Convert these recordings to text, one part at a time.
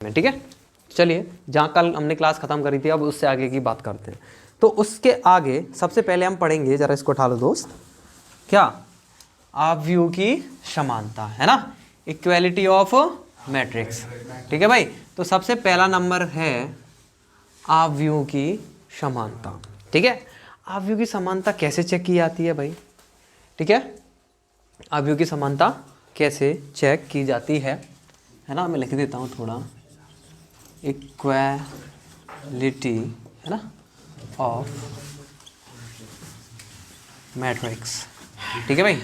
में, ठीक है। चलिए, जहाँ कल हमने क्लास खत्म करी थी अब उससे आगे की बात करते हैं। तो उसके आगे सबसे पहले हम पढ़ेंगे, जरा इसको उठा लो दोस्त, क्या, आव्यूह की समानता, है ना, इक्वालिटी ऑफ मैट्रिक्स, ठीक है भाई। तो सबसे पहला नंबर है आव्यूह की समानता, ठीक है। आव्यूह की समानता कैसे चेक की जाती है भाई, ठीक है। आव्यूह की समानता कैसे चेक की जाती है ना, मैं लिख देता हूँ थोड़ा, इक्वालिटी, है ना, ऑफ मैट्रिक्स, ठीक है भाई।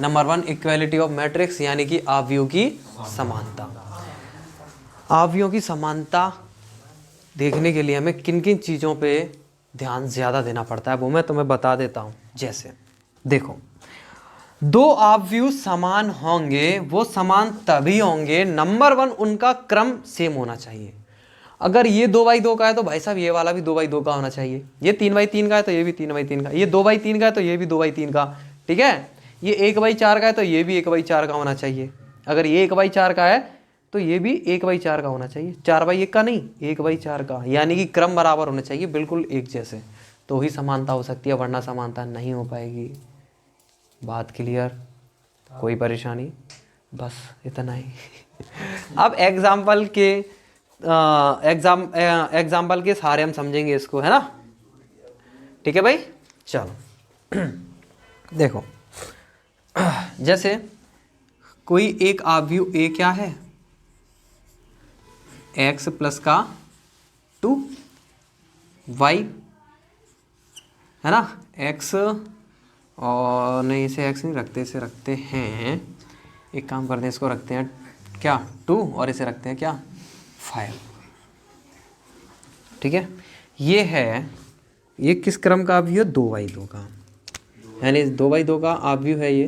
नंबर 1 इक्वालिटी ऑफ मैट्रिक्स, यानी कि आव्यूह की समानता। आव्यूह की समानता देखने के लिए हमें किन किन चीज़ों पे ध्यान ज़्यादा देना पड़ता है वो मैं तुम्हें बता देता हूँ। जैसे देखो, दो आव्यूह समान होंगे, वो समान तभी होंगे, नंबर 1 उनका क्रम सेम होना चाहिए। अगर ये 2/2 का है तो भाई साहब ये वाला भी 2/2 का होना चाहिए, ये 3/3 का है तो ये भी 3/3 का, ये 2/3 का है तो ये भी 2/3 का, ठीक है। ये 1/4 का है तो ये भी 1/4 का होना चाहिए। अगर ये 1/4 का है तो ये भी 1/4 का होना चाहिए, 4/1 का नहीं, 1/4 का, यानी कि क्रम बराबर होने चाहिए, बिल्कुल एक जैसे, तो ही समानता हो सकती है, वरना समानता नहीं हो पाएगी। बात क्लियर, कोई परेशानी, बस इतना ही। अब एग्जाम्पल के सहारे हम समझेंगे इसको, है ना, ठीक है भाई। चलो देखो, जैसे कोई एक आव्यूह ए क्या है, x प्लस का 2 y, है ना, x, और नहीं इसे x नहीं रखते, इसे रखते हैं, एक काम करते हैं, इसको रखते हैं क्या 2 और इसे रखते हैं क्या 5, ठीक है। ये है, ये किस क्रम का आव्यूह है, 2/2 का, यानी 2/2 का आव्यूह है ये,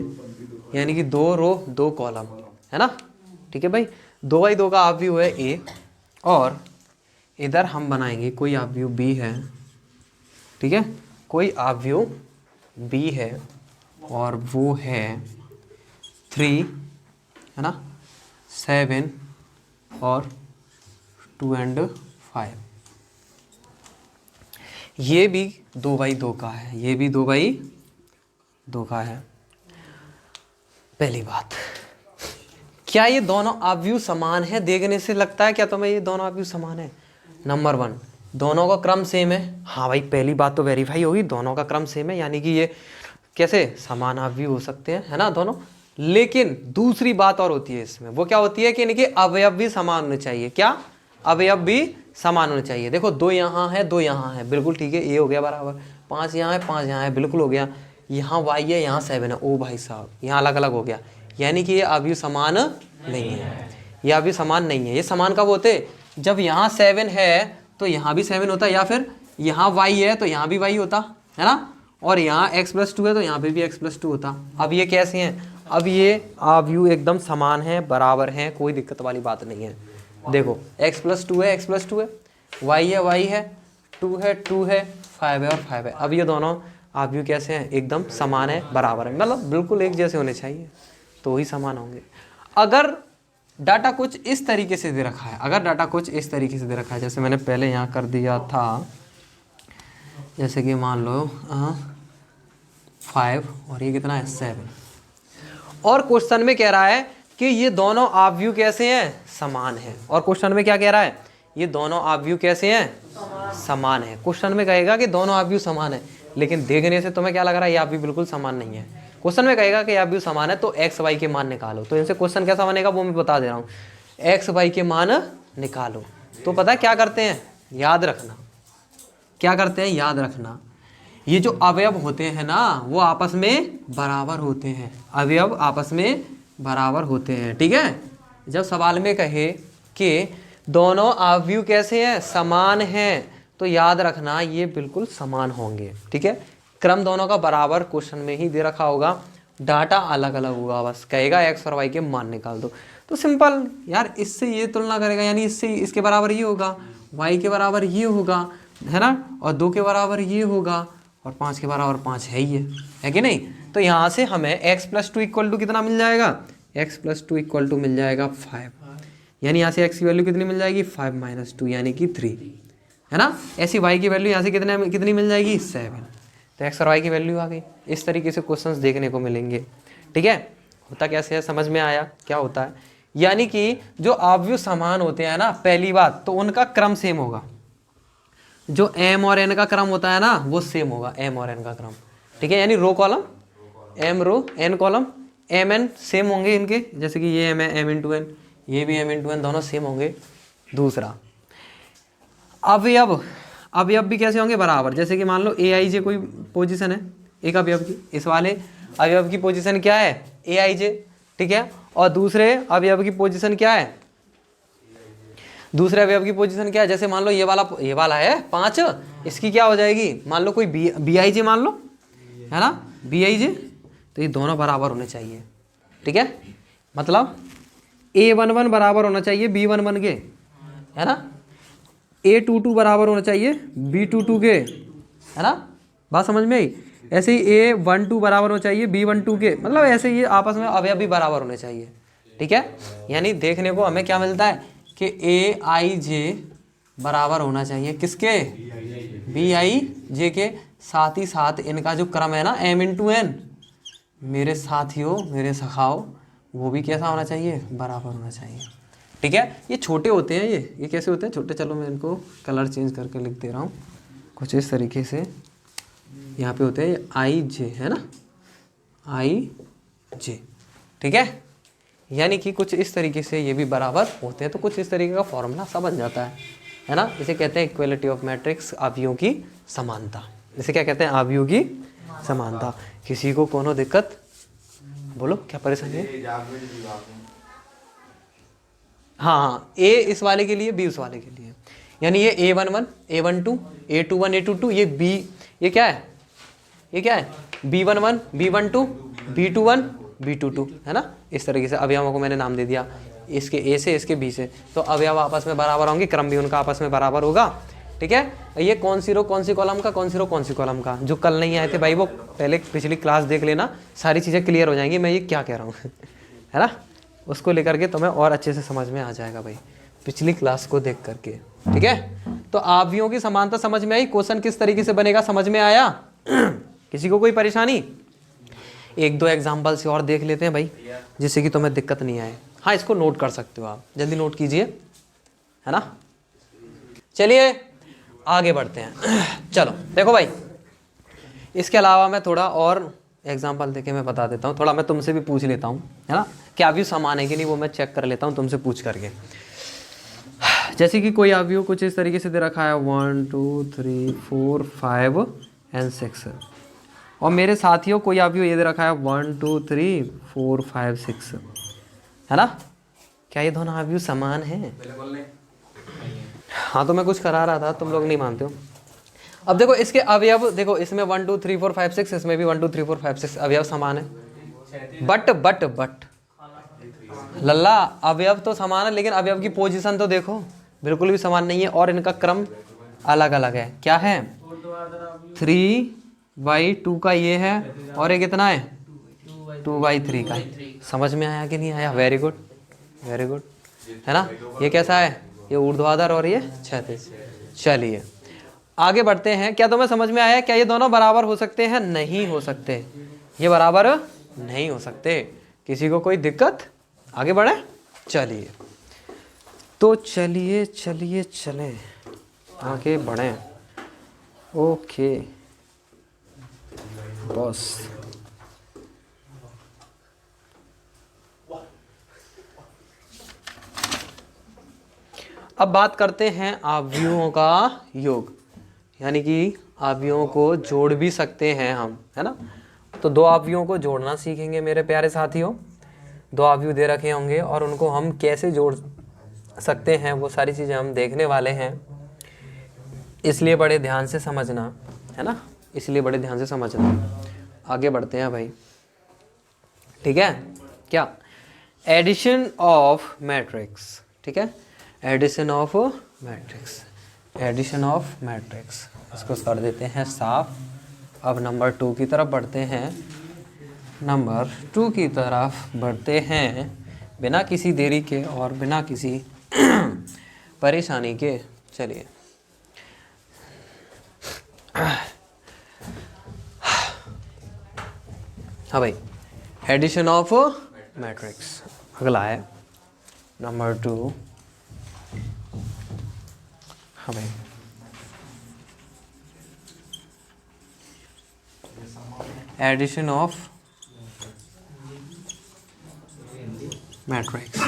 यानी कि 2 रो 2 कॉलम, है ना, ठीक है भाई। 2/2 का आव्यूह है ए, और इधर हम बनाएंगे कोई आव्यूह बी है, ठीक है, कोई आव्यूह बी है, और वो है 3, है ना, 7 और 2 and 5। ये भी 2/2 का है, ये भी 2/2 का है। पहली बात, क्या ये दोनों आव्यूह समान है? देखने से लगता है क्या तुम्हें ये दोनों आव्यूह समान है? नंबर 1, दोनों का क्रम सेम है, हाँ भाई, पहली बात तो वेरीफाई होगी, दोनों का क्रम सेम है, यानी कि ये कैसे समान आव्यूह हो सकते हैं, है ना, दोनों। लेकिन दूसरी बात और होती है इसमें, वो क्या होती है कि इनके अवयव भी समान होने चाहिए। क्या अवयव भी समान होने चाहिए? देखो, 2 यहाँ है, 2 यहाँ है, बिल्कुल ठीक है, ए हो गया बराबर, 5 यहाँ है, 5 यहाँ है, बिल्कुल हो गया। यहाँ y है, यहाँ 7 है, ओ भाई साहब, यहाँ अलग अलग हो गया, यानी कि ये अवयव समान नहीं है, ये अवयव समान नहीं है। ये समान कब होते? जब यहाँ 7 है तो यहाँ भी 7 होता, या फिर यहाँ y है तो यहाँ भी y होता, है ना, और यहाँ x+2 है तो यहाँ पे भी x+2 होता। अब ये कैसे हैं? अब ये आव्यूह एकदम समान है, बराबर हैं, कोई दिक्कत वाली बात नहीं है। देखो, x+2 है, x+2 है, y है, 2 है, 2 है, 5 है और 5 है। अब ये दोनों आव्यूह कैसे हैं? एकदम समान है, बराबर है, मतलब बिल्कुल एक जैसे होने चाहिए, तो ही समान होंगे। अगर डाटा कुछ इस तरीके से दे रखा है, अगर डाटा कुछ इस तरीके से दे रखा है, जैसे मैंने पहले यहाँ कर दिया था, जैसे कि मान लो 5 और ये कितना है 7, और क्वेश्चन में कह रहा है कि ये दोनों आव्यूह कैसे हैं? समान है। और क्वेश्चन में क्या कह रहा है? ये दोनों आव्यूह कैसे हैं? समान है। क्वेश्चन में कहेगा कि दोनों आव्यूह समान है, लेकिन देखने से तुम्हें क्या लग रहा है? ये आव्यूह बिल्कुल समान नहीं है। क्वेश्चन में कहेगा कि आव्यूह समान है तो एक्स वाई के मान निकालो, तो इनसे क्वेश्चन कैसा बनेगा वो मैं बता दे रहा हूँ। एक्स वाई के मान निकालो, तो पता है क्या करते हैं? याद रखना, क्या करते हैं? याद रखना, ये जो अवयव होते हैं ना वो आपस में बराबर होते हैं, अवयव आपस में बराबर होते हैं, ठीक है। जब सवाल में कहे कि दोनों अवयव कैसे हैं? समान हैं, तो याद रखना ये बिल्कुल समान होंगे, ठीक है। क्रम दोनों का बराबर क्वेश्चन में ही दे रखा होगा, डाटा अलग अलग होगा, बस कहेगा एक्स और वाई के मान निकाल दो, तो सिंपल यार, इससे ये तुलना करेगा, यानी इससे इसके बराबर ये होगा, वाई के बराबर ये होगा, है ना, और 2 के बराबर ये होगा, और 5 के बराबर 5 है ही है कि नहीं। तो यहाँ से हमें x+2 इक्वल टू कितना मिल जाएगा? x+2 इक्वल टू मिल जाएगा 5, यानी यहाँ से x की वैल्यू कितनी मिल जाएगी 5 माइनस 2 यानी कि 3, है ना। ऐसी y की वैल्यू यहाँ से कितनी मिल जाएगी 7, तो x और y की वैल्यू आ गई। इस तरीके से क्वेश्चंस देखने को मिलेंगे, ठीक है। होता कैसे है, समझ में आया क्या होता है। यानी कि जो अवयव समान होते हैं ना, पहली बात तो उनका क्रम सेम होगा, जो m और n का क्रम होता है ना वो सेम होगा, m और n का क्रम, ठीक है। यानी रो कॉलम m रो n column m n same होंगे इनके, जैसे कि ये m है m इंटू n, ये भी m इंटू n, दोनों सेम होंगे। दूसरा अवयव भी कैसे होंगे, बराबर। जैसे कि मान लो ए आई जे कोई पोजीशन है एक अवयव की, इस वाले अवयव की पोजीशन क्या है ए आई जे, ठीक है। और दूसरे अवयव की पोजीशन क्या है, दूसरे अवयव की पोजीशन क्या है, जैसे मान लो ये वाला है 5, इसकी क्या हो जाएगी, मान लो कोई बी आई जे मान लो, है ना, बी आई जे, तो ये दोनों बराबर होने चाहिए, ठीक है। मतलब A11 बराबर होना चाहिए B11 के, है ना, A22 बराबर होना चाहिए B22 के, है ना, बात समझ में आई। ऐसे ही A12 बराबर होना चाहिए B12 के, मतलब ऐसे ये आपस में अवयव भी बराबर होने चाहिए, ठीक है। यानी देखने को हमें क्या मिलता है कि ए आई जे बराबर होना चाहिए किसके, बी आई जे के, साथ ही साथ इनका जो क्रम है ना m इंटू एन, मेरे साथियों मेरे सखाओ, वो भी कैसा होना चाहिए, बराबर होना चाहिए, ठीक है। ये छोटे होते हैं, ये कैसे होते हैं छोटे, चलो मैं इनको कलर चेंज करके लिख दे रहा हूँ कुछ इस तरीके से। यहाँ पे होते हैं आई जे, है ना, आई जे, ठीक है। यानी कि कुछ इस तरीके से ये भी बराबर होते हैं, तो कुछ इस तरीके का फॉर्मूला सा बन जाता है ना। इसे कहते हैं इक्वलिटी ऑफ मैट्रिक्स, अवयवों की समानता। इसे क्या कहते हैं, अवयवों की समानता। किसी को कोनो दिक्कत, बोलो क्या परेशानी है। हाँ, ए इस वाले के लिए, बी उस वाले के लिए, यानी ये A11 A12 A21 A22, ये बी, ये क्या है, ये क्या है B11 B12 B21 B22, है ना। इस तरीके से अवयवों को मैंने नाम दे दिया, इसके ए से इसके बी से, तो अवयव आपस में बराबर होंगे, क्रम भी उनका आपस में बराबर होगा, ठीक है। ये कौन सी रो कौन सी कॉलम का, कौन सी रो कौन सी कॉलम का, जो कल नहीं आए थे भाई वो पहले पिछली क्लास देख लेना, सारी चीज़ें क्लियर हो जाएंगी मैं ये क्या कह रहा हूँ है ना। उसको लेकर के तुम्हें और अच्छे से समझ में आ जाएगा भाई, पिछली क्लास को देख करके, ठीक है। तो अवयवों की समानता समझ में आई, क्वेश्चन किस तरीके से बनेगा समझ में आया किसी को कोई परेशानी। एक दो एग्जाम्पल से और देख लेते हैं भाई, जिससे कि तुम्हें दिक्कत नहीं आए। हाँ, इसको नोट कर सकते हो आप, जल्दी नोट कीजिए, है ना। चलिए आगे बढ़ते हैं चलो देखो भाई, इसके अलावा मैं थोड़ा और एग्जाम्पल देके मैं बता देता हूँ, थोड़ा मैं तुमसे भी पूछ लेता हूँ, है ना, कि अवयव समान है कि नहीं, वो मैं चेक कर लेता हूँ तुमसे पूछ करके। जैसे कि कोई अवयव कुछ इस तरीके से दे रखा है 1 2 3 4 5 एंड 6, और मेरे साथियों कोई अवयव ये दे रखा है 1 2 3 4 5 6, है ना। क्या ये दोनों अवयव समान हैं? बिल्कुल नहीं। हाँ, तो मैं कुछ करा रहा था, तुम लोग नहीं मानते हो। अब देखो इसके अवयव, देखो इसमें 1 2 3 4 5 6, इसमें भी 1 2 3 4 5 6 अवयव समान है। बट लल्ला, अवयव तो समान है लेकिन अवयव की पोजीशन तो देखो बिल्कुल भी समान नहीं है, और इनका क्रम अलग अलग है। क्या है, 3/2 का ये है, और ये कितना है 2/3 का। समझ में आया कि नहीं आया? वेरी गुड वेरी गुड, है ना। ये कैसा है, ये ऊर्ध्वाधर और ये क्षैतिज। चलिए आगे बढ़ते हैं। क्या तुम्हें समझ में आया? क्या ये दोनों बराबर हो सकते हैं? नहीं हो सकते, ये बराबर नहीं हो सकते। किसी को कोई दिक्कत? आगे बढ़े, चलिए तो चलें आगे बढ़ें। ओके बॉस, अब बात करते हैं अवयवों का योग, यानी कि अवयवों को जोड़ भी सकते हैं हम, है ना। तो दो अवयवों को जोड़ना सीखेंगे मेरे प्यारे साथियों। दो अवयव दे रखे होंगे और उनको हम कैसे जोड़ सकते हैं वो सारी चीज़ें हम देखने वाले हैं, इसलिए बड़े ध्यान से समझना, है ना, इसलिए बड़े ध्यान से समझना। आगे बढ़ते हैं भाई, ठीक है। क्या, एडिशन ऑफ मैट्रिक्स, ठीक है, addition of matrix, addition of matrix, इसको कर देते हैं साफ। अब नंबर 2 की तरफ बढ़ते हैं, नंबर 2 की तरफ बढ़ते हैं। बिना किसी देरी के और बिना किसी परेशानी के चलिए हाँ भाई, एडिशन ऑफ मैट्रिक्स अगला है नंबर 2। हाँ भाई, एडिशन ऑफ मैट्रिक्स,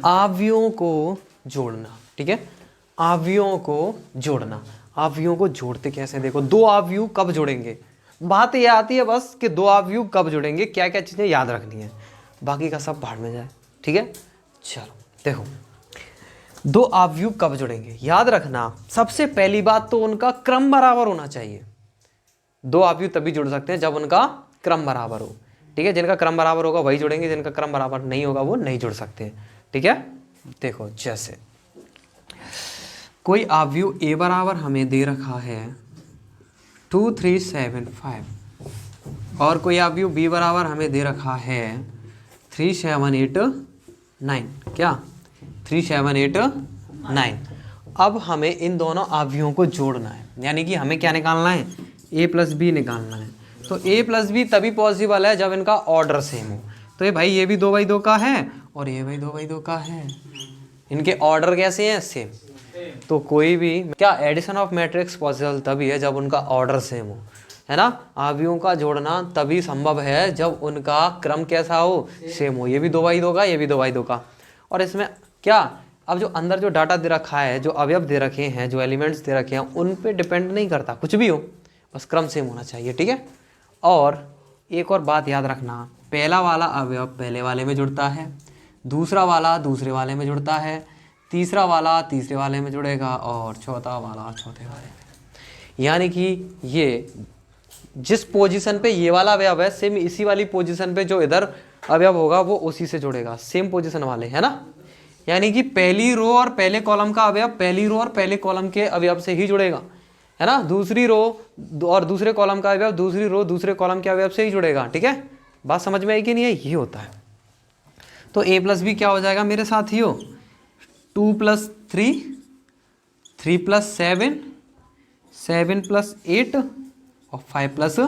आवयवों को जोड़ना। ठीक है, आवयवों को जोड़ना। आवयवों को जोड़ते कैसे, देखो दो आवयव कब जोड़ेंगे, बात ये आती है बस कि दो आवयव कब जोड़ेंगे, क्या क्या चीज़ें याद रखनी है, बाकी का सब भाड़ में जाए। ठीक है, चलो देखो दो आवयव कब जुड़ेंगे, याद रखना सबसे पहली बात तो उनका क्रम बराबर होना चाहिए। दो आवयव तभी जुड़ सकते हैं जब उनका क्रम बराबर हो। ठीक है, जिनका क्रम बराबर होगा वही जुड़ेंगे, जिनका क्रम बराबर नहीं होगा वो नहीं जुड़ सकते। ठीक है, देखो जैसे कोई आवयव ए बराबर हमें दे रखा है 2 3 7 5 और कोई आवयव बी बराबर हमें दे रखा है 3 7 8 9। क्या 3 7 8 9। अब हमें इन दोनों आवयवों को जोड़ना है, यानी कि हमें क्या निकालना है, a प्लस बी निकालना है। तो a प्लस बी तभी पॉसिबल है जब इनका ऑर्डर सेम हो। तो ये भाई ये भी 2/2 का है और ये भाई 2/2 का है, इनके ऑर्डर कैसे हैं, सेम। तो कोई भी क्या एडिशन ऑफ मैट्रिक्स पॉसिबल तभी है जब उनका ऑर्डर सेम हो, है ना। आवयवों का जोड़ना तभी संभव है जब उनका क्रम कैसा हो, सेम हो। ये भी 2/2 का, ये भी 2/2 का। और इसमें क्या, अब जो अंदर जो डाटा दे रखा है, जो अवयव दे रखे हैं, जो एलिमेंट्स दे रखे हैं, उन पे डिपेंड नहीं करता, कुछ भी हो बस क्रम सेम होना चाहिए। ठीक है, और एक और बात याद रखना, पहला वाला अवयव पहले वाले में जुड़ता है, दूसरा वाला दूसरे वाले में जुड़ता है, तीसरा वाला तीसरे वाले में जुड़ेगा और चौथा वाला चौथे वाले में। यानी कि ये जिस पोजीशन पे ये वाला अवयव है, सेम इसी वाली पोजीशन पे जो इधर अवयव होगा वो उसी से जुड़ेगा, सेम पोजीशन वाले, है ना। यानी कि पहली रो और पहले कॉलम का अवयव पहली रो और पहले कॉलम के अवयव से ही जुड़ेगा, है ना। दूसरी रो और दूसरे कॉलम का अवयव दूसरी रो दूसरे कॉलम के अवयव से ही जुड़ेगा। ठीक है, बात समझ में आई कि नहीं है, ये होता है। तो a प्लस बी क्या हो जाएगा मेरे साथियों, 2 + 3 3 + 7 7 + 8 और 5 +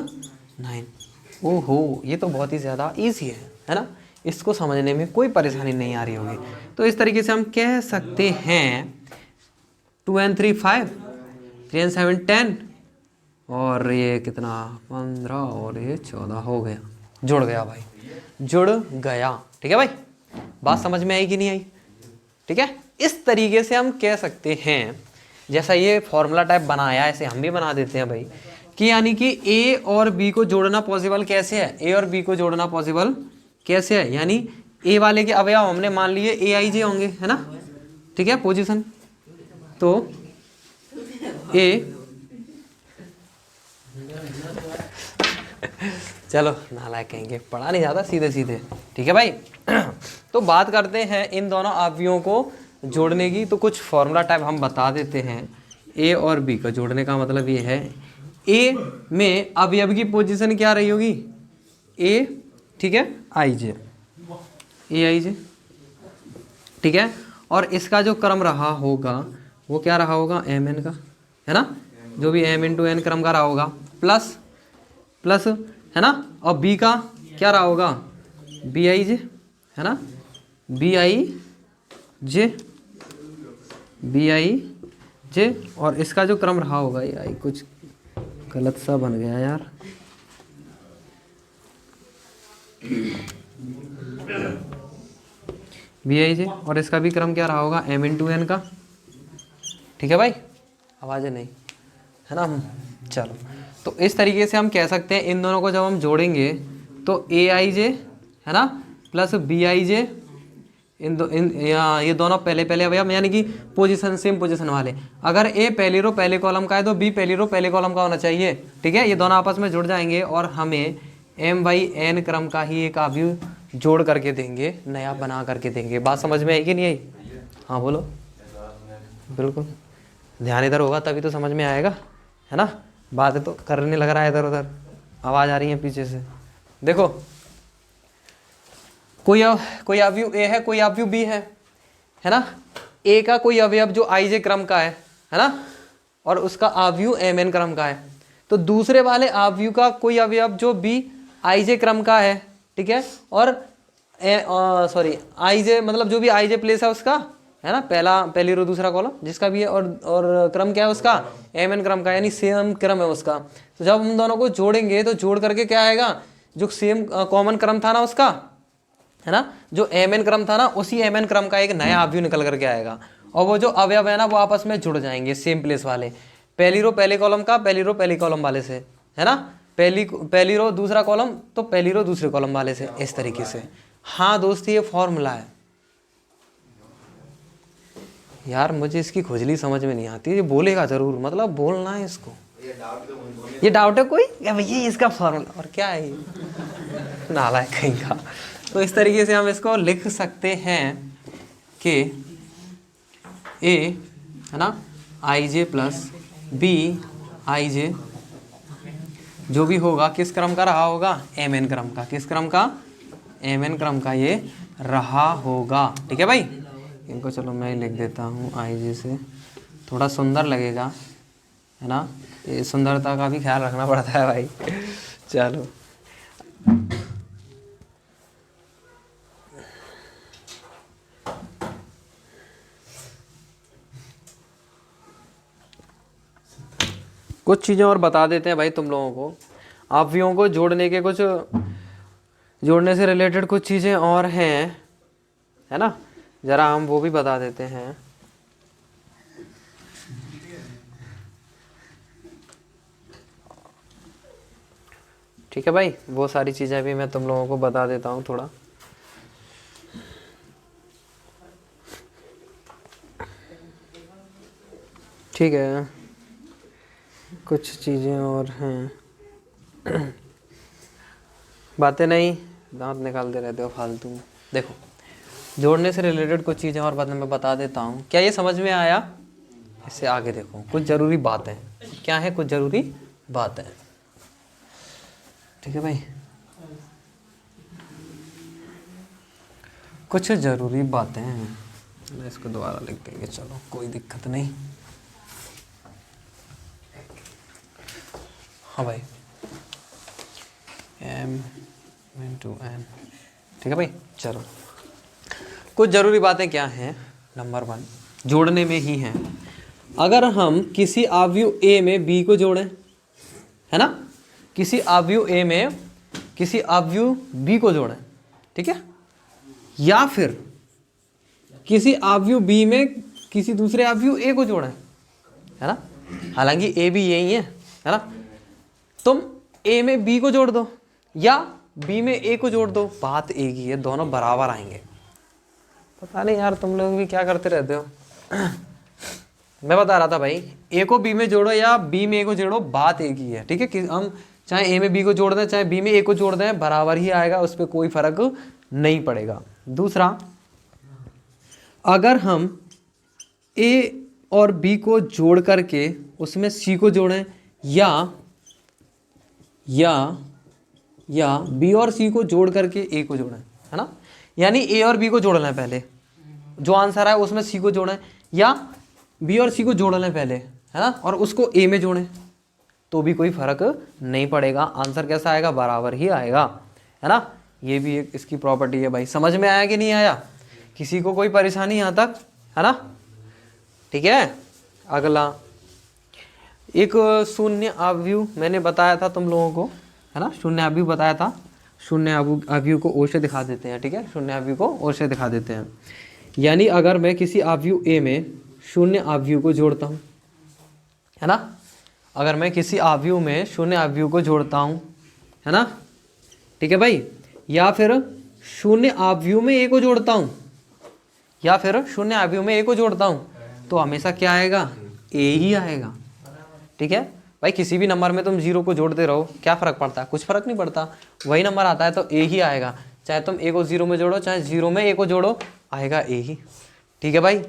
9। ओहो, ये तो बहुत ही ज़्यादा ईजी है ना, इसको समझने में कोई परेशानी नहीं आ रही होगी। तो इस तरीके से हम कह सकते हैं 2 and 3 5, 3 and 7 10 और ये कितना 15 और ये 14 हो गया, जुड़ गया भाई, जुड़ गया। ठीक है भाई, बात समझ में आई कि नहीं आई। ठीक है, इस तरीके से हम कह सकते हैं, जैसा ये फॉर्मूला टाइप बनाया ऐसे हम भी बना देते हैं भाई, कि यानी कि a और b को जोड़ना पॉसिबल कैसे है, a और b को जोड़ना पॉसिबल कैसे है, यानी a वाले के अवयव हमने मान लिए a i j होंगे, है ना। ठीक है, पोजीशन तो a चलो नालायक कहेंगे, पढ़ा नहीं जाता सीधे सीधे। ठीक है भाई, तो बात करते हैं इन दोनों आवयवों को जोड़ने की। तो कुछ फॉर्मूला टाइप हम बता देते हैं। a और b का जोड़ने का मतलब ये है, a में अवयव की पोजीशन क्या रही होगी, a, ठीक है, i j, a i j। ठीक है, और इसका जो क्रम रहा होगा वो क्या रहा होगा, m n का, है ना, जो भी m × n क्रम का रहा होगा, प्लस प्लस, है ना। और b का क्या रहा होगा, b i j, है ना, b i j। और इसका जो क्रम रहा होगा, ये आई कुछ गलत सा बन गया यार, b i j, और इसका भी क्रम क्या रहा होगा, m × n का। ठीक है भाई, आवाज़ें नहीं, है ना। चलो, तो इस तरीके से हम कह सकते हैं इन दोनों को जब हम जोड़ेंगे तो a i j, है ना, प्लस b i j, ये दोनों पहले पहले अवयव यानी कि पोजीशन सेम पोजीशन वाले। अगर a पहली रो पहले कॉलम का है तो b पहली रो पहले कॉलम का होना चाहिए। ठीक है, ये दोनों आपस में जुड़ जाएंगे और हमें m/n क्रम का ही एक अवयव जोड़ करके देंगे, नया बना करके देंगे। बात समझ में आई कि नहीं आई। हाँ बोलो, बिल्कुल ध्यान इधर होगा तभी तो समझ में आएगा, है ना। बातें तो करने लग रहा है इधर उधर, आवाज़ आ रही है पीछे से। देखो कोई अवयव ए है, कोई अवयव बी है ना। ए का कोई अवयव जो आई जे क्रम का है ना, और उसका अवयव एम एन क्रम का है। तो दूसरे वाले अवयव का कोई अवयव जो बी आई जे क्रम का है, ठीक है, और सॉरी आई जे मतलब जो भी आई जे प्लेस है उसका, है ना, पहली रो दूसरा कॉलम जिसका भी है, और क्रम क्या है उसका, एम एन क्रम का, यानी सेम क्रम है उसका। तो जब हम दोनों को जोड़ेंगे तो जोड़ करके क्या आएगा, जो सेम कॉमन क्रम था ना उसका, है ना, जो एम एन क्रम था ना, उसी एम एन क्रम का एक नया अवयव निकल करके आएगा, और वो जो अवयव है ना वो आपस में जुड़ जाएंगे सेम प्लेस वाले। पहली रो पहले कॉलम का, पहली रो पहली कॉलम वाले से, है ना, पहली रो दूसरा कॉलम तो पहली रो दूसरे कॉलम वाले से, इस तरीके से। हाँ दोस्त, ये फॉर्मूला है यार, मुझे इसकी खुजली समझ में नहीं आती, ये बोलेगा जरूर, मतलब बोलना है इसको। ये डाउट है कोई, या भैया इसका फॉर्मूला, और क्या है ये नालायक कहीं का। तो इस तरीके से हम इसको लिख सकते हैं कि ए, है ना, आई जे प्लस बी आई जे जो भी होगा किस क्रम का रहा होगा, एम एन क्रम का। किस क्रम का, एम एन क्रम का ये रहा होगा। ठीक है भाई, इनको चलो मैं लिख देता हूँ आई जे से, थोड़ा सुंदर लगेगा, है ना, ये सुंदरता का भी ख्याल रखना पड़ता है भाई। चलो कुछ चीज़ें और बता देते हैं भाई तुम लोगों को, अवयवों को जोड़ने के कुछ, जोड़ने से रिलेटेड कुछ चीज़ें और हैं, है ना, ज़रा हम वो भी बता देते हैं। ठीक है भाई, वो सारी चीज़ें भी मैं तुम लोगों को बता देता हूँ थोड़ा। ठीक है, कुछ चीज़ें और हैं, बातें नहीं, दांत निकालते रहते हो फालतू। देखो, जोड़ने से रिलेटेड कुछ चीज़ें और बातें मैं बता देता हूँ, क्या ये समझ में आया? इससे आगे देखो, कुछ ज़रूरी बातें, क्या है, कुछ ज़रूरी बातें। ठीक है भाई, कुछ ज़रूरी बातें हैं, मैं इसको दोबारा लिख देंगे, चलो कोई दिक्कत नहीं। हाँ भाई, m into n, ठीक है भाई। चलो, कुछ ज़रूरी बातें क्या हैं। नंबर 1, जोड़ने में ही हैं। अगर हम किसी अवयव a में b को जोड़ें, है ना, किसी अवयव a में किसी अवयव b को जोड़ें, ठीक है, या फिर किसी अवयव b में किसी दूसरे अवयव a को जोड़ें, है ना, हालांकि a भी यही है ना, तुम a में b को जोड़ दो या b में a को जोड़ दो, बात एक ही है, दोनों बराबर आएंगे। पता नहीं यार तुम लोग भी क्या करते रहते हो। मैं बता रहा था भाई, a को b में जोड़ो या b में a को जोड़ो, बात एक ही है। ठीक है, कि हम चाहे a में b को जोड़ दें चाहे b में a को जोड़ दें, बराबर ही आएगा, उस पर कोई फर्क नहीं पड़ेगा। दूसरा, अगर हम a और b को जोड़ करके उसमें c को जोड़ें या b और c को जोड़ करके a को जोड़ें, है ना, यानी a और b को जोड़ लें पहले, जो आंसर है उसमें c को जोड़ें, या b और c को जोड़ लें पहले, है ना, और उसको a में जोड़ें, तो भी कोई फर्क नहीं पड़ेगा, आंसर कैसा आएगा, बराबर ही आएगा, है ना। ये भी एक इसकी प्रॉपर्टी है भाई। समझ में आया कि नहीं आया? किसी को कोई परेशानी यहाँ तक, है ना? ठीक है। अगला, एक शून्य अवयव मैंने बताया था तुम लोगों को, है ना, शून्य अवयव बताया था। शून्य अवयव को ओ से दिखा देते हैं। ठीक है, शून्य अवयव को ओ से दिखा देते हैं। यानी अगर मैं किसी अवयव ए में शून्य अवयव को जोड़ता हूँ, है ना, अगर मैं किसी अवयव में शून्य अवयव को जोड़ता हूँ, है ना, ठीक है भाई, या फिर शून्य अवयव में ए को जोड़ता हूँ, या फिर शून्य अवयव में ए को जोड़ता हूँ, तो हमेशा क्या आएगा, ए ही आएगा। ठीक है भाई, किसी भी नंबर में तुम जीरो को जोड़ते रहो, क्या फ़र्क पड़ता है? कुछ फ़र्क नहीं पड़ता, वही नंबर आता है तो ए ही आएगा। चाहे तुम ए को जीरो में जोड़ो, चाहे जीरो में ए को जोड़ो, आएगा ए ही। ठीक है भाई,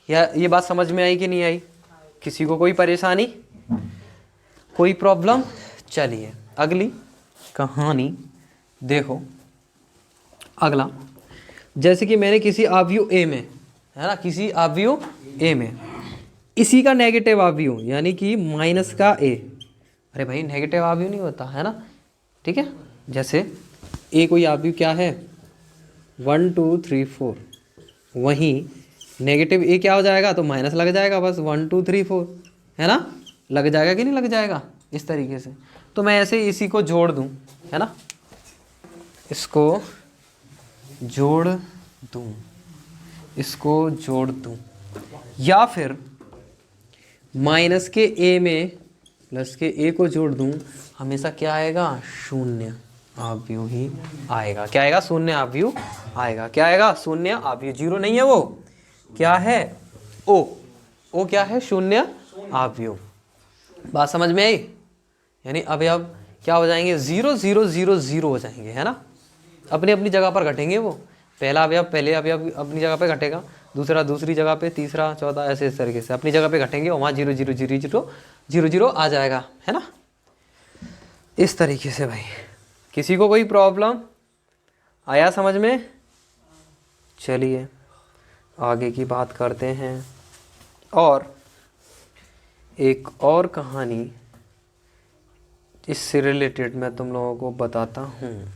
ये बात समझ में आई कि नहीं आई? किसी को कोई परेशानी, कोई प्रॉब्लम? चलिए अगली कहानी देखो। अगला, जैसे कि मैंने किसी अवयव ए में, है ना, किसी अवयव ए में इसी का नेगेटिव अवयव यानी कि माइनस का ए, अरे भाई नेगेटिव अवयव नहीं होता है ना, ठीक है। जैसे ए कोई अवयव क्या है 1 2 3 4, वहीं नेगेटिव ए क्या हो जाएगा, तो माइनस लग जाएगा बस 1 2 3 4, है ना, लग जाएगा कि नहीं लग जाएगा इस तरीके से। तो मैं ऐसे इसी को जोड़ दूं, है ना, इसको जोड़ दूं, इसको जोड़ दूं, या फिर माइनस के ए में प्लस के ए को जोड़ दूं, हमेशा क्या आएगा, शून्य अवयव ही आएगा। क्या आएगा, शून्य अवयव आएगा। क्या आएगा, शून्य अवयव। जीरो नहीं है वो, क्या है, ओ, ओ क्या है, शून्य अवयव। बात समझ में आई? यानी अवयव क्या हो जाएंगे, 0 0 0 0 हो जाएंगे, है ना, अपनी अपनी जगह पर घटेंगे वो। पहला अवयव पहले अवयव अपनी जगह पे घटेगा, दूसरा दूसरी जगह पे, तीसरा चौथा, ऐसे इस तरीके से अपनी जगह पे घटेंगे और वहाँ 0 0 0 0 0 0 आ जाएगा, है ना, इस तरीके से। भाई किसी को कोई प्रॉब्लम आया समझ में? चलिए आगे की बात करते हैं। और एक और कहानी इससे रिलेटेड मैं तुम लोगों को बताता हूँ।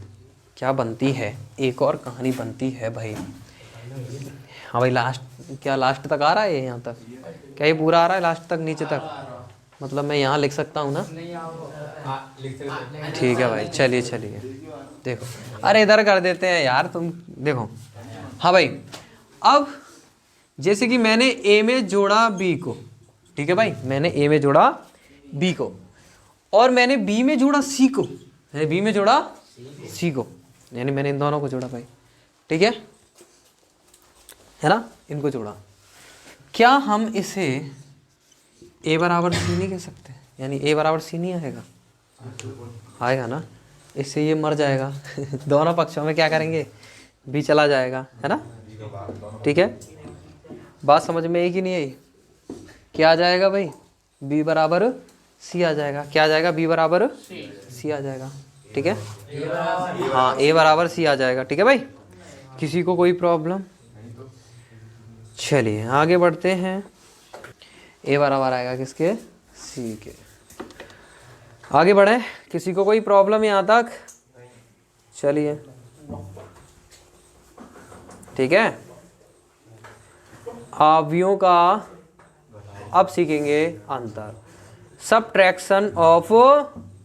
क्या बनती है, एक और कहानी बनती है भाई। हाँ भाई, लास्ट क्या लास्ट तक आ रहा है, यहाँ तक क्या ये पूरा आ रहा है, लास्ट तक नीचे तक, मतलब मैं यहाँ लिख सकता हूँ ना? ठीक है भाई, चलिए चलिए देखो, अरे इधर कर देते हैं यार तुम, देखो। हाँ भाई, अब जैसे कि मैंने ए में जोड़ा बी को, ठीक है भाई, मैंने ए में जोड़ा बी को और मैंने बी में जोड़ा सी को, मैंने बी में जोड़ा सी को, यानी मैंने इन दोनों को जोड़ा भाई, ठीक है ना, इनको जोड़ा। क्या हम इसे ए बराबर सी नहीं कह सकते? यानी ए बराबर सी नहीं आएगा, आएगा ना, इससे ये मर जाएगा दोनों पक्षों में क्या करेंगे, बी चला जाएगा, है ना, ठीक है। बात समझ में आई कि नहीं आई? क्या आ जाएगा भाई, बी बराबर सी आ जाएगा। क्या आ जाएगा, बी बराबर सी आ जाएगा, ठीक है। हाँ, ए बराबर सी आ जाएगा, ठीक है भाई। किसी को कोई प्रॉब्लम? चलिए आगे बढ़ते हैं। ए बराबर आएगा किसके, सी के। आगे बढ़े, किसी को कोई प्रॉब्लम यहाँ तक? चलिए ठीक है। अवयवों का अब सीखेंगे अंतर, subtraction of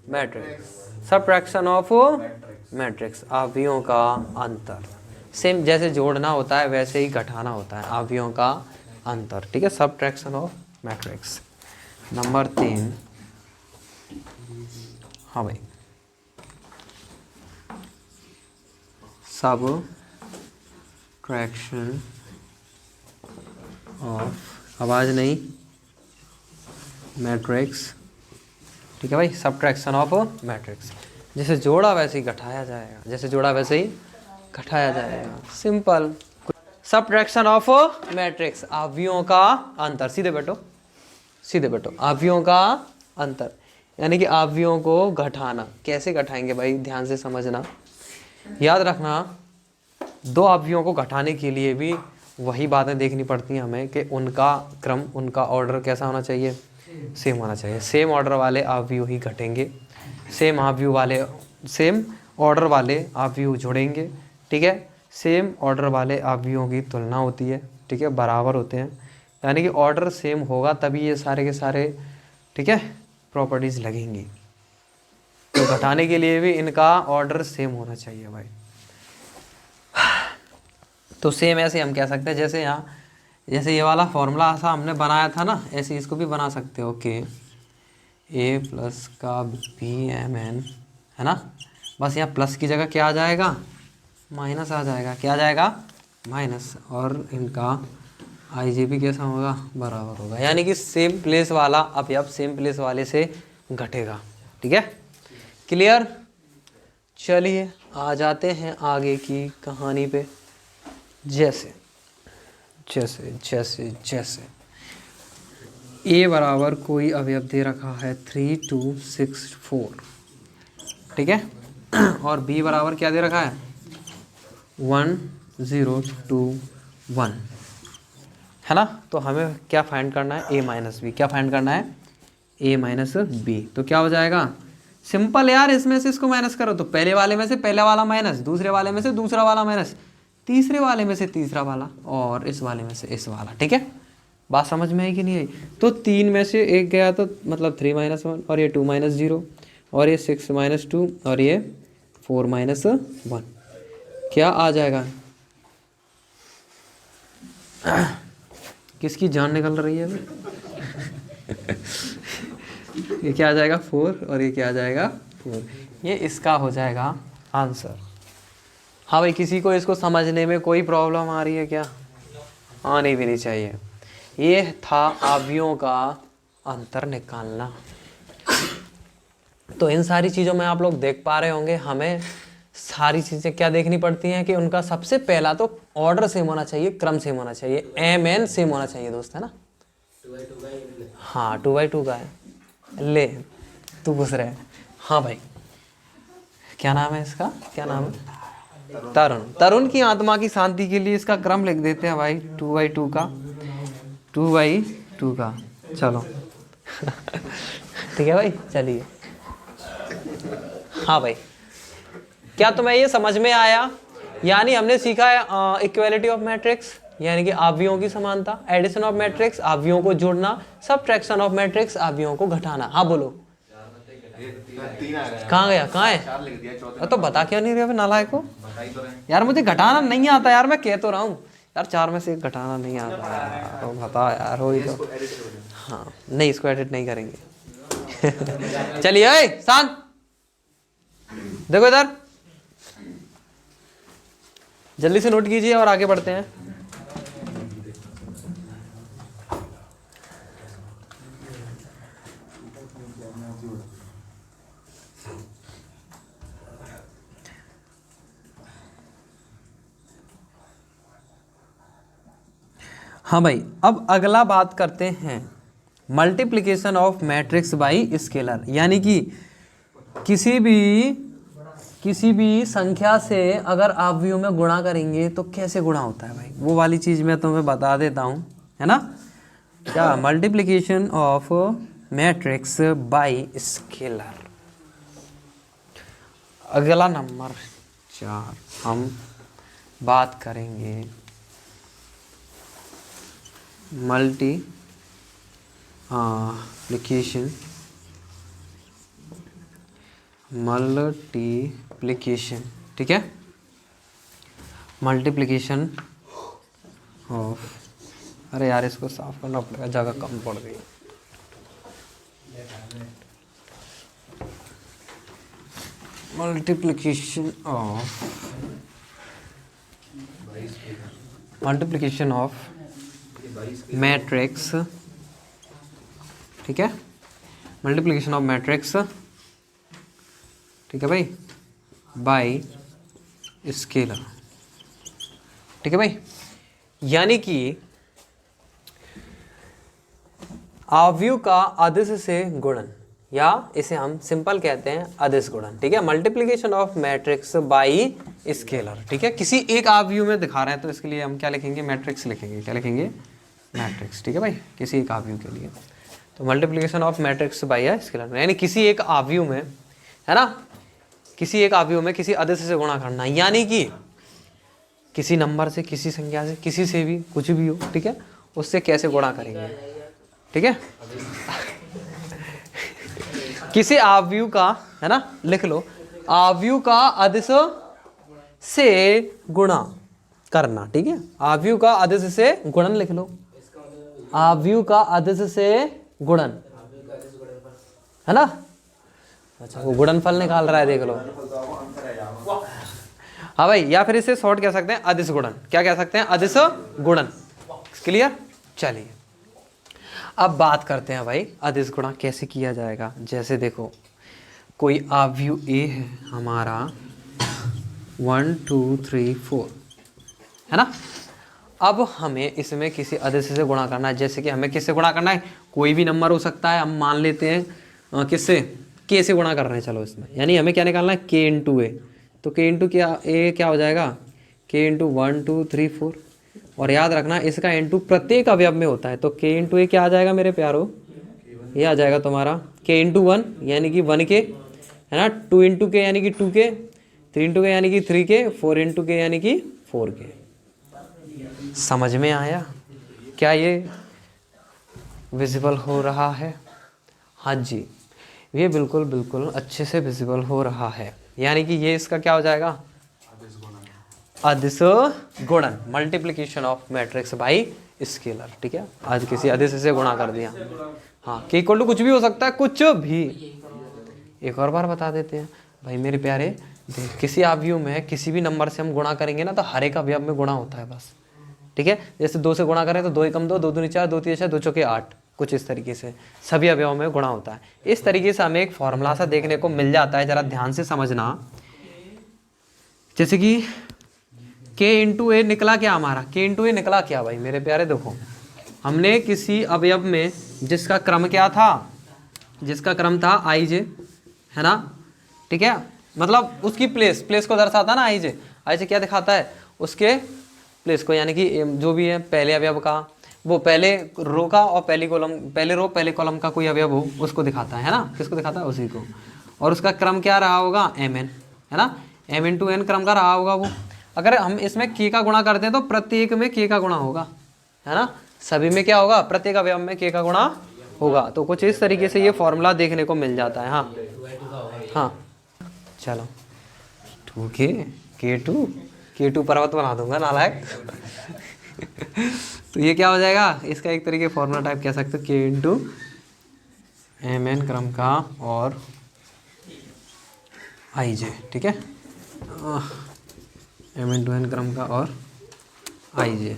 matrix, subtraction of matrix, अवयवों का अंतर। सेम जैसे जोड़ना होता है वैसे ही घटाना होता है, अवयवों का अंतर, ठीक है, सबट्रैक्शन ऑफ मैट्रिक्स। नंबर 3, हाँ भाई, सबट्रैक्शन ऑफ, आवाज नहीं, मैट्रिक्स, ठीक है भाई, सबट्रैक्शन ऑफ मैट्रिक्स। जैसे जोड़ा वैसे ही घटाया जाएगा, जैसे जोड़ा वैसे ही घटाया जाएगा, सिंपल। सबट्रैक्शन ऑफ मैट्रिक्स, अवयवों का अंतर। सीधे बैठो, सीधे बैठो, अवयवों का अंतर यानी कि अवयवों को घटाना। कैसे घटाएंगे भाई, ध्यान से समझना, याद रखना, दो अवयवों को घटाने के लिए भी वही बातें देखनी पड़ती हैं हमें कि उनका क्रम, उनका ऑर्डर कैसा होना चाहिए, सेम होना चाहिए। सेम ऑर्डर वाले अवयव ही घटेंगे, सेम अवयव वाले, सेम ऑर्डर वाले अवयव जुड़ेंगे, ठीक है। सेम ऑर्डर वाले अवयवों की तुलना होती है, ठीक है, बराबर होते हैं, यानी कि ऑर्डर सेम होगा तभी ये सारे के सारे, ठीक है, प्रॉपर्टीज लगेंगी। तो घटाने के लिए भी इनका ऑर्डर सेम होना चाहिए भाई। तो सेम ऐसे हम कह सकते हैं, जैसे यहाँ, जैसे ये वाला फॉर्मूला सा हमने बनाया था ना, ऐसे इसको भी बना सकते हो कि ए प्लस का बी एम एन, है ना, बस यहाँ प्लस की जगह क्या आ जाएगा, माइनस आ जाएगा। क्या आ जाएगा, माइनस, और इनका आई जे भी कैसा होगा, बराबर होगा, यानी कि सेम प्लेस वाला अवयव सेम प्लेस वाले से घटेगा, ठीक है, क्लियर। चलिए आ जाते हैं आगे की कहानी पे। जैसे जैसे जैसे जैसे ए बराबर कोई अवयव दे रखा है 3 2 6 4, ठीक है, और बी बराबर क्या दे रखा है 1 0 2 1, है ना। तो हमें क्या फाइंड करना है, a माइनस बी। क्या फाइंड करना है, a माइनस बी। तो क्या हो जाएगा, सिंपल यार, इसमें से इसको माइनस करो तो पहले वाले में से पहला वाला माइनस, दूसरे वाले में से दूसरा वाला माइनस, तीसरे वाले में से तीसरा वाला, और इस वाले में से इस वाला। ठीक है, बात समझ में आई कि नहीं आई। तो 3 में से एक गया तो मतलब 3 माइनस 1, और ये 2 माइनस 0, और ये 6 माइनस 2, और ये 4 माइनस 1। क्या आ जाएगा, किसकी जान निकल रही है अभी? ये क्या आ जाएगा 4, और ये क्या आ जाएगा 4। ये इसका हो जाएगा आंसर। हाँ भाई, किसी को इसको समझने में कोई प्रॉब्लम आ रही है क्या? आनी भी नहीं चाहिए। ये था अवयवों का अंतर निकालना। तो इन सारी चीज़ों में आप लोग देख पा रहे होंगे, हमें सारी चीज़ें क्या देखनी पड़ती हैं कि उनका सबसे पहला तो ऑर्डर सेम होना चाहिए, क्रम सेम होना चाहिए, एम एन सेम होना चाहिए दोस्त, है ना। हाँ 2/2 का है, ले तू घुस रहा है। हाँ भाई, क्या नाम है इसका, क्या नाम है? तरुण। तरुण की आत्मा की शांति के लिए इसका क्रम लिख देते हैं भाई, 2/2 का, 2/2 का। चलो ठीक है भाई, चलिए। हाँ भाई, क्या तुम्हें ये समझ में आया? यानी हमने सीखा है इक्वालिटी ऑफ मैट्रिक्स, यानी कि अवयवों की समानता, एडिशन ऑफ मैट्रिक्स, अवयवों को जोड़ना, सबट्रैक्शन ऑफ मैट्रिक्स, अवयवों को घटाना। हाँ बोलो, कहाँ गया, कहाँ है? तो बता क्यों नहीं रहे नालायक को? यार मुझे घटाना नहीं आता यार, मैं कह तो रहा हूँ यार, 4 में से एक घटाना नहीं आता यार, तो बता यार, हो ही तो। हाँ नहीं, इसको एडिट नहीं करेंगे। चलिए शांत, देखो इधर, जल्दी से नोट कीजिए और आगे बढ़ते हैं। हाँ भाई, अब अगला बात करते हैं multiplication of matrix by scalar, यानी कि किसी भी संख्या से अगर अवयव में गुणा करेंगे तो कैसे गुणा होता है भाई, वो वाली चीज़ मैं तुम्हें बता देता हूँ, है ना। क्या, multiplication of matrix by scalar. अगला नंबर 4 हम बात करेंगे मल्टीप्लिकेशन ठीक है, मल्टीप्लिकेशन ऑफ, अरे यार इसको साफ करना पड़ेगा, जगह कम पड़ गई। मल्टीप्लिकेशन ऑफ मैट्रिक्स, ठीक है, मल्टीप्लिकेशन ऑफ मैट्रिक्स, ठीक है भाई, बाय स्केलर। ठीक है भाई, यानी कि अवयव का अदिश से गुणन, या इसे हम सिंपल कहते हैं अदिश गुणन। ठीक है, multiplication of matrix bye scalar. ठीक है, किसी एक अवयव में दिखा रहे हैं तो इसके लिए हम क्या लिखेंगे, मैट्रिक्स लिखेंगे। क्या लिखेंगे, मैट्रिक्स। ठीक है भाई, किसी एक अवयव के लिए। तो multiplication of matrix bye scalar, यानी किसी एक अवयव में, है ना, किसी एक अवयव में किसी अदिश से गुणा करना, यानी कि किसी नंबर से, किसी संख्या से, किसी से भी, कुछ भी हो, ठीक है, उससे कैसे गुणा करेंगे। ठीक है, किसी अवयव का, है ना, लिख लो, अवयव का अदिश से गुणा करना। ठीक है, अवयव का अदिश से गुणन लिख लो, अवयव का अदिश से गुणन, है ना। अच्छा, वो गुणनफल निकाल रहा है, देख लो। हाँ भाई, या फिर इसे शॉर्ट कह सकते हैं अदिश गुणन। क्या कह सकते हैं, अदिश गुणन। क्लियर। चलिए अब बात करते हैं भाई अदिश गुणा कैसे किया जाएगा। जैसे देखो, कोई अवयव ए है हमारा 1 2 3 4, है ना। अब हमें इसमें किसी अदिश से गुणा करना है। जैसे कि हमें किससे गुणा करना है, कोई भी नंबर हो सकता है, हम मान लेते हैं किससे, के से गुणा कर रहे हैं। चलो इसमें यानी हमें क्या निकालना है, के इंटू ए। तो के इंटू क्या, ए क्या हो जाएगा, के इंटू 1 2 3 4, और याद रखना इसका इंटू प्रत्येक अवयव में होता है, तो के इंटू ए क्या आ जाएगा मेरे प्यारो, ये आ जाएगा तुम्हारा के इंटू 1 यानी कि 1 के, है ना, 2 इंटू के यानी कि 2 के, 3 इंटू के यानी कि 3 के, 4 इंटू के यानी कि 4 के। समझ में आया? क्या ये विजिबल हो रहा है? हाँ जी, ये बिल्कुल बिल्कुल अच्छे से विजिबल हो रहा है। यानी कि ये इसका क्या हो जाएगा, अदिश गुणन, multiplication of matrix by scalar. ठीक है, आज किसी अदिश से गुणा कर दिया। हाँ, के इक्वल टू कुछ भी हो सकता है, कुछ भी। एक और बार बता देते हैं भाई मेरे प्यारे, देख किसी अवयव में किसी भी नंबर से हम गुणा करेंगे ना, तो हर एक अवयव में गुणा होता है बस। ठीक है, जैसे 2 से गुणा करें तो 2 एकम 2, 2 दूनी 4, 2 तीन 6, 2 चौके 8, कुछ इस तरीके से सभी अवयवों में गुणा होता है। इस तरीके से हमें एक फॉर्मूला सा देखने को मिल जाता है, जरा ध्यान से समझना। जैसे कि के इंटू ए निकला क्या हमारा, के इंटू ए निकला क्या भाई मेरे प्यारे, देखो हमने किसी अवयव में जिसका क्रम क्या था, जिसका क्रम था आई जे, है ना, ठीक है, मतलब उसकी प्लेस को दर्शाता ना आई जे क्या दिखाता है, उसके प्लेस को, यानी कि जो भी है पहले अवयव का, वो पहले रो का और पहली कॉलम, पहले रो पहले कॉलम का कोई अवयव हो उसको दिखाता है ना, किसको दिखाता है, उसी को। और उसका क्रम क्या रहा होगा, एम एन, है ना, एम इंटू एन क्रम का रहा होगा वो। अगर हम इसमें के का गुणा करते हैं तो प्रत्येक में के का गुणा होगा, है ना, सभी में क्या होगा, प्रत्येक अवयव में के का गुणा होगा। तो कुछ इस तरीके से ये फॉर्मूला देखने को मिल जाता है। हाँ हाँ, चलो 2k के टू पर्वत बना दूंगा नालायक। तो ये क्या हो जाएगा, इसका एक तरीके फॉर्मूला टाइप कह सकते हो, के इंटू एम एन क्रम का और आई जे। ठीक है, एम इंटू एन क्रम का और आई जे।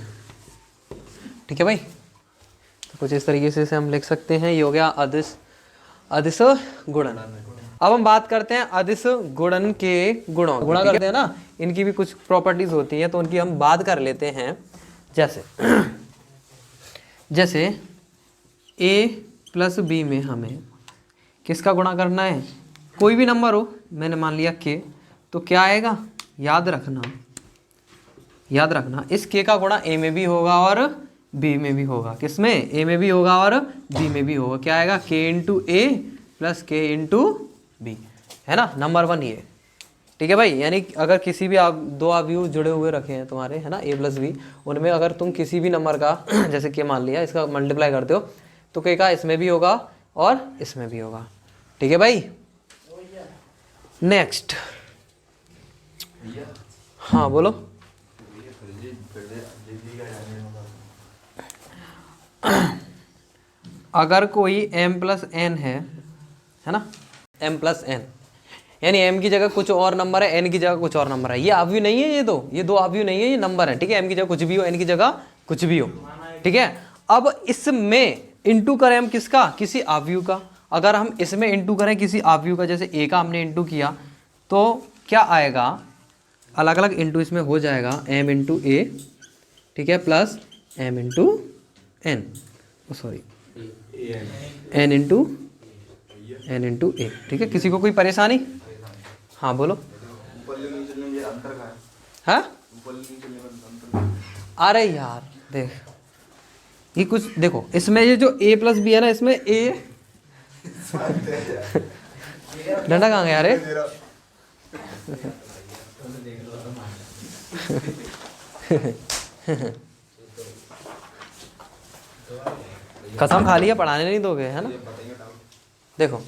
ठीक है भाई, तो कुछ इस तरीके से हम लिख सकते हैं। ये हो गया अदिश गुणन। अब हम बात करते हैं अदिश गुणन के गुणों, गुणा करते हैं ना, इनकी भी कुछ प्रॉपर्टीज होती हैं, तो उनकी हम बात कर लेते हैं। जैसे a प्लस बी में हमें किसका गुणा करना है, कोई भी नंबर हो, मैंने मान लिया k, तो क्या आएगा, याद रखना इस k का गुणा a में भी होगा और b में भी होगा। किसमें, a में भी होगा और b में भी होगा। क्या आएगा, k इंटू ए प्लस के इंटू बी, है ना, नंबर 1 ये। ठीक है भाई, यानी अगर किसी भी आप दो अवयव जुड़े हुए रखे हैं तुम्हारे, है ना, a प्लस बी, उनमें अगर तुम किसी भी नंबर का जैसे k मान लिया, इसका मल्टीप्लाई करते हो तो k का इसमें भी होगा और इसमें भी होगा। ठीक है भाई, नेक्स्ट। हाँ बोलो। अगर कोई m प्लस एन है ना, m प्लस एन, यानी m की जगह कुछ और नंबर है, n की जगह कुछ और नंबर है, ये अवयव नहीं है, ये दो अवयव नहीं है, ये नंबर है। ठीक है, m की जगह कुछ भी हो, n की जगह कुछ भी हो। ठीक है, अब इसमें इंटू करें हम किसका, किसी अवयव का। अगर हम इसमें इंटू करें किसी अवयव का, जैसे a का हमने इंटू किया, तो क्या आएगा, अलग अलग इंटू इसमें हो जाएगा, m इंटू ए, ठीक है, plus m into n, sorry n into a. ठीक है, किसी को कोई परेशानी? हाँ बोलो। हाँ, अरे यार देख, ये कुछ देखो, इसमें ये जो a प्लस बी है ना, इसमें a डंडा कहाँ गया रे? कसम खा लिया, पढ़ाने नहीं दोगे, है ना। देखो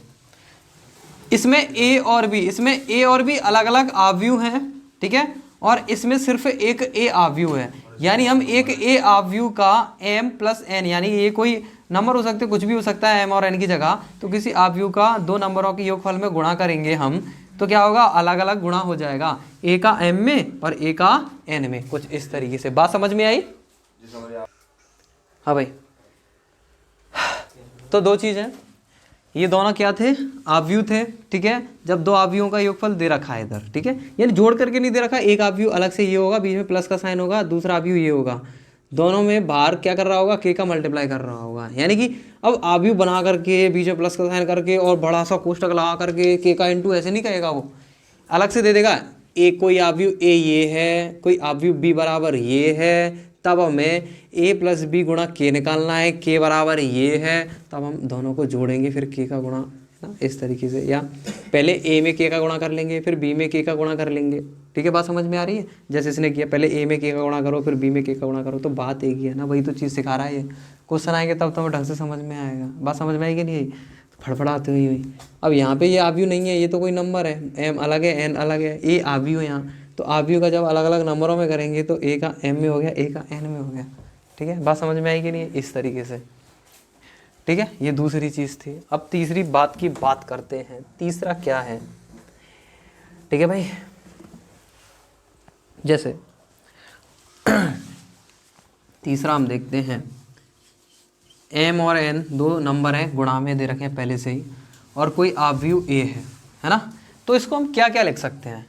इसमें a और b, इसमें a और b अलग अलग अवयव हैं, ठीक है, और इसमें सिर्फ एक a अवयव है। यानी हम एक a अवयव का m प्लस n, यानी ये कोई नंबर हो सकते, कुछ भी हो सकता है m और n की जगह, तो किसी अवयव का दो नंबरों के योगफल में गुणा करेंगे हम, तो क्या होगा, अलग अलग गुणा हो जाएगा, a का m में और a का n में। कुछ इस तरीके से बात समझ में आई? हाँ भाई, तो दो चीज़ है, ये दोनों क्या थे, अवयव थे। ठीक है, जब दो अवयवों का योगफल दे रखा है इधर, ठीक है, यानी जोड़ करके नहीं दे रखा, एक अवयव अलग से ये होगा, बीच में प्लस का साइन होगा, दूसरा अवयव ये होगा, दोनों में बाहर क्या कर रहा होगा, के का मल्टीप्लाई कर रहा होगा। यानी कि अब अवयव बना करके बीच में प्लस का साइन करके और बड़ा सा कोष्टक लगा करके के का इंटू ऐसे नहीं कहेगा, वो अलग से दे देगा, ए कोई आव्यूह ए ये है, कोई आव्यूह बी बराबर ये है, तब हमें ए प्लस बी गुणा के निकालना है, के बराबर ये है, तब हम दोनों को जोड़ेंगे, फिर के का गुणा है ना, इस तरीके से। या पहले ए में के का गुणा कर लेंगे, फिर बी में के का गुणा कर लेंगे। ठीक है, बात समझ में आ रही है? जैसे इसने किया, पहले ए में के का गुणा करो, फिर बी में के का गुणा करो, तो बात एक ही है ना, वही तो चीज़ सिखा रहा है ये। क्वेश्चन आएंगे तब तो हमें ढंग से समझ में आएगा। बात समझ में आएगी नहीं आई? फड़फड़ाती हुई। अब यहाँ पे ये आव्यूह नहीं है, ये तो कोई नंबर है, एम अलग है, एन अलग है, ए आव्यूह यहाँ, तो आव्यूह का जब अलग अलग नंबरों में करेंगे तो ए का एम में हो गया, ए का एन में हो गया। ठीक है, बात समझ में आएगी नहीं है? इस तरीके से। ठीक है, ये दूसरी चीज़ थी। अब तीसरी बात की बात करते हैं। तीसरा क्या है? ठीक है भाई, जैसे तीसरा हम देखते हैं, एम और एन दो नंबर हैं, गुणा में दे रखे हैं पहले से ही, और कोई आव्यूह ए है ना, तो इसको हम क्या क्या लिख सकते हैं,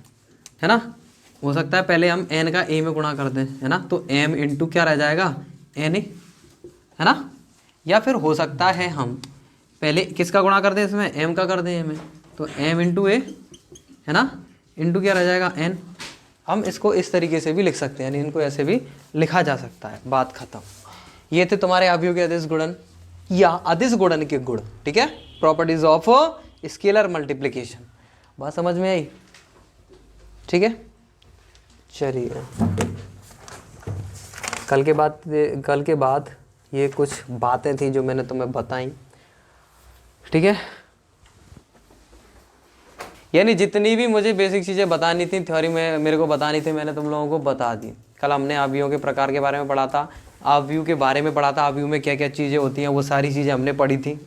है ना? हो सकता है पहले हम एन का ए में गुणा कर दें, है ना, तो एम इंटू क्या रह जाएगा, एन ए, है ना? या फिर हो सकता है हम पहले किसका गुणा कर दें, इसमें एम का कर दें, एम में, तो एम इंटू ए, है ना, इंटू क्या रह जाएगा, एन। हम इसको इस तरीके से भी लिख सकते हैं, यानी इनको ऐसे भी लिखा जा सकता है। बात खत्म। ये थे तुम्हारे आव्यूह के अदिश गुणन या अदिश गुणन के गुण। ठीक है, प्रॉपर्टीज ऑफ स्केलर मल्टीप्लिकेशन। बात समझ में आई? ठीक है, चलिए कल के बाद ये कुछ बातें थी जो मैंने तुम्हें बताई। ठीक है, यानी जितनी भी मुझे बेसिक चीज़ें बतानी थी थ्योरी में मेरे को बतानी थी, मैंने तुम लोगों को बता दी। कल हमने आव्यूहों के प्रकार के बारे में पढ़ा था, आव्यूह के बारे में पढ़ा था, आव्यूह में क्या क्या चीज़ें होती हैं वो सारी चीज़ें हमने पढ़ी थी।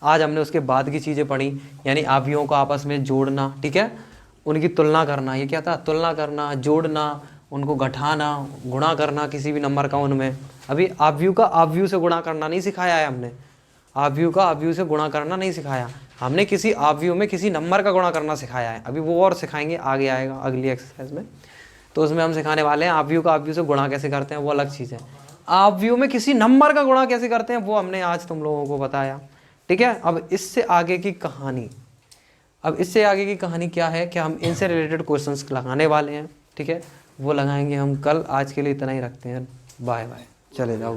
आज हमने उसके बाद की चीज़ें पढ़ी, यानी आव्यूहों को आपस में जोड़ना, ठीक है, उनकी तुलना करना। ये क्या था? तुलना करना, जोड़ना, उनको घटाना, गुणा करना किसी भी नंबर का उनमें। अभी आव्यूह का आव्यूह से गुणा करना नहीं सिखाया है हमने, आव्यूह का आव्यूह से गुणा करना नहीं सिखाया हमने, किसी आव्यूह में किसी नंबर का गुणा करना सिखाया है। अभी वो और सिखाएंगे, आगे आएगा अगली एक्सरसाइज में, तो उसमें हम सिखाने वाले हैं आव्यूह का आव्यूह से गुणा कैसे करते हैं, वो अलग चीज़ है। आव्यूह में किसी नंबर का गुणा कैसे करते हैं वो हमने आज तुम लोगों को बताया। ठीक है, अब इससे आगे की कहानी क्या है, कि हम इनसे रिलेटेड क्वेश्चंस लगाने वाले हैं। ठीक है, वो लगाएंगे हम कल। आज के लिए इतना ही रखते हैं, बाय बाय, चले जाओ।